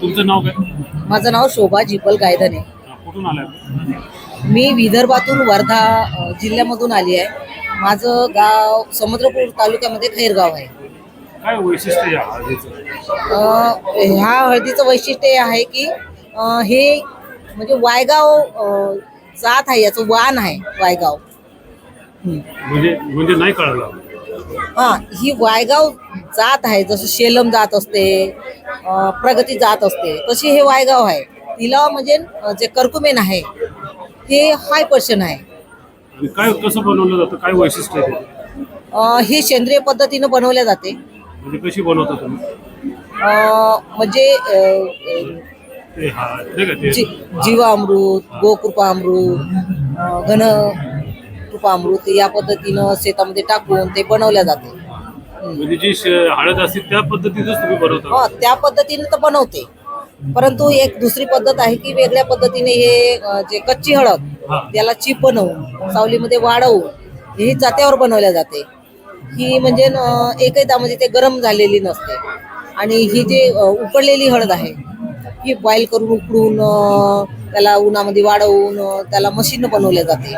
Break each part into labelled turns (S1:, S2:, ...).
S1: तुमचं नाव काय?
S2: माझं नाव शोभा जिपल गायधने.
S1: कुठून आलाय?
S2: मी विदर्भातून वर्धा जिल्ह्यामधून आली आहे. माझं गाव समुद्रपूर तालुक्यामध्ये खैरगाव आहे.
S1: काय वैशिष्ट्य या हळदीचं?
S2: ह्या हळदीचं वैशिष्ट्य हे आहे की हे म्हणजे वायगाव जात आहे, याचं वाण आहे वायगाव.
S1: म्हणजे म्हणजे नाही कळलं.
S2: ही वायगाव जात आहे. जसं शेलम जात असते, प्रगती जात असते, तशी हे वायगाव आहे. तिला म्हणजे जे कर्कुमेन आहे ते हाय पर्सन आहे.
S1: आणि काय कसं बनवलं जातं? काय वैशिष्ट्य आहे त्याचं?
S2: हे सेंद्रिय पद्धतीनं बनवल्या जाते.
S1: म्हणजे कशी बनवता तुम्ही?
S2: म्हणजे
S1: ते नाही का ते
S2: जीवामृत, गोकृपामृत, घन कृपामृत या पद्धतीनं शेतामध्ये टाकून ते बनवल्या जाते.
S1: म्हणजे जी हळद असते त्या पद्धतीतच तुम्ही बनवता?
S2: त्या पद्धतीने तर बनवते, परंतु एक दुसरी पद्धत आहे की वेगळ्या पद्धतीने हे जे कच्ची हळद त्याला चीप बनवून सावलीमध्ये वाळवून ही जात्यावर बनवल्या जाते. ही म्हणजे एकही म्हणजे ते गरम झालेली नसते. आणि ही जे उकडलेली हळद आहे ही बॉईल करून उकडून त्याला उन्हामध्ये वाळवून त्याला मशीन बनवल्या जाते.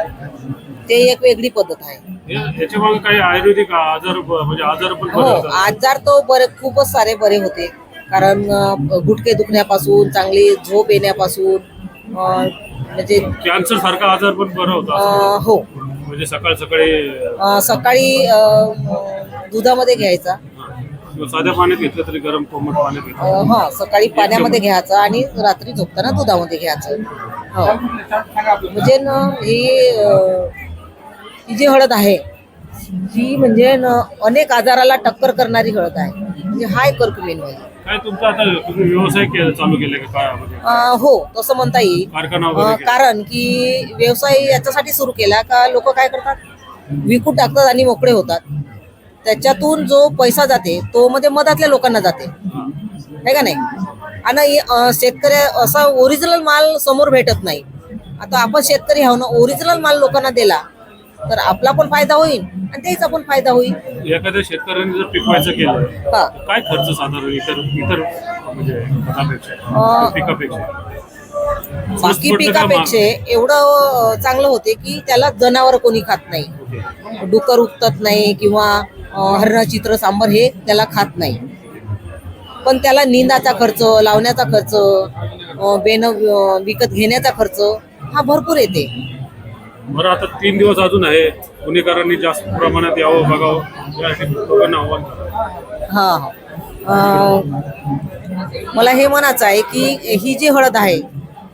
S2: ते एक वेगळी पद्धत आहे.
S1: याच्यामुळे काही आयुर्वेदिक आजार म्हणजे आजार पण
S2: हो, आजार तो बरे खूपच सारे बरे होते. कारण गुडघे दुखण्यापासून, चांगली झोप येण्यापासून, म्हणजे
S1: कॅन्सर सारखा आजार पण बरा होता.
S2: हो,
S1: म्हणजे सकाळी
S2: सकाळी दुधामध्ये घ्यायचा.
S1: साध्या पाण्यात घेतलं तरी गरम कोमट पाण्यात घेतलं.
S2: सकाळी पाण्यामध्ये घ्यायचं आणि रात्री झोपताना दुधामध्ये घ्यायचं. म्हणजे ही जी हळद आहे ही म्हणजे अनेक आजाराला टक्कर करणारी हळद आहे. म्हणजे हाय कर्कुमेन आहे.
S1: काय तुमचा आता तुम्ही व्यवसाय चालू केले का काय?
S2: हो, तसं म्हणता येईल.
S1: कारखाना वगैरे?
S2: कारण की व्यवसाय याच्यासाठी सुरू केला का लोक काय करतात, विकून टाकतात आणि मोकळे होतात. त्याच्यातून जो पैसा जाते तो मध्ये मधातल्या लोकांना जाते, आहे का नाही? आणि शेतकरी असा ओरिजिनल माल समोर भेटत नाही. आता आपण शेतकरी आहो ना, ओरिजिनल माल लोकांना दिला तर आपला पण फायदा होईल आणि त्याचा पण फायदा होईल.
S1: एखाद्या शेतकऱ्याने जर पिकवायचं केलं काय खर्च साधारण इतर म्हणजे पिकापेक्षा?
S2: बाकी पिकापेक्षा एवढं चांगलं होते की त्याला जनावर कोणी खात नाही, डुकर उगतत नाही किंवा हरण, चित्र, सांबर हे त्याला खात नाही. पण त्याला निंदाचा खर्च, लावण्याचा खर्च, बेन विकत घेण्याचा खर्च हा भरपूर येते.
S1: बरं, आता 3 दिवस अजून आहे. पुणेकरांनी जास्त प्रमाणात यावं बघावं यासाठी लोकांना आव्हान करा.
S2: मला हे म्हणायचं आहे की ही जी हळद आहे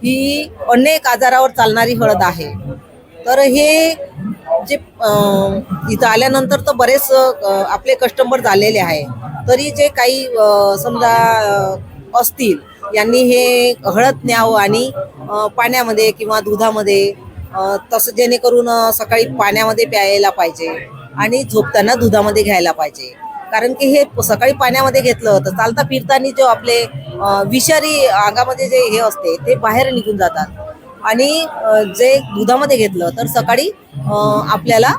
S2: ही अनेक आजारावर चालणारी हळद आहे. तर हे जे इथं आल्यानंतर तर बरेच आपले कस्टमर झालेले आहे. तरी जे काही समजा असतील यांनी हे हळद न्यावं आणि पाण्यामध्ये किंवा दुधामध्ये, तसं जेणेकरून सकाळी पाण्यामध्ये प्यायला पाहिजे आणि झोपताना दुधामध्ये घ्यायला पाहिजे. कारण की हे सकाळी पाण्यामध्ये घेतलं तर चालता फिरताना जो आपले विषारी अंगामध्ये जे हे असते ते बाहेर निघून जातात. आणि जे दुधामध्ये घेतलं तर सकाळी आपल्याला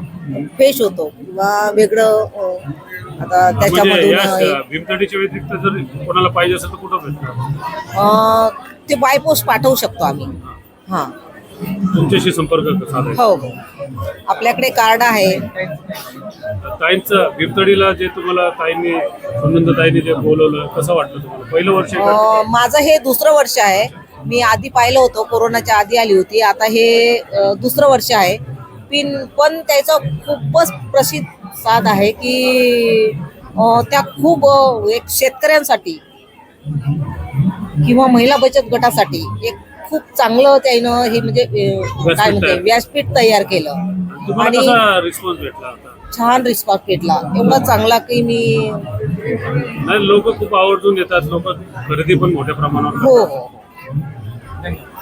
S2: फ्रेश होतो किंवा वेगळं आता त्याच्यामधून
S1: भीमथडीच्या व्यतिरिक्त जर कोणाला पाहिजे असेल तर कुठं भेटतं?
S2: ते बाय पोस्ट पाठवू शकतो आम्ही.
S1: तुमच्याशी संपर्क साधायचा?
S2: हो, आपल्याकडे कार्ड आहे.
S1: ताईंचं भीमथडीला जे तुम्हाला ताईंनी जे बोलवलं कसं वाटलं तुम्हाला? पहिलं वर्ष?
S2: माझं हे दुसरं वर्ष आहे. मी आधी पाहिलं होतं, कोरोनाच्या आधी आली होती. आता हे दुसरं वर्ष आहे. पण त्याचं खूपच प्रतिसाद आहे की त्या खूप एक शेतकऱ्यांसाठी किंवा महिला बचत गटासाठी एक खूप चांगलं त्यानं हे म्हणजे काय म्हणते व्यासपीठ तयार केलं. आणि
S1: रिस्पॉन्स भेटला? छान
S2: रिस्पॉन्स भेटला, एवढा चांगला की मी
S1: लोक खूप आवर्जून येतात. लोक खरेदी पण मोठ्या प्रमाणावर.
S2: हो.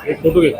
S1: एक फोटो घे.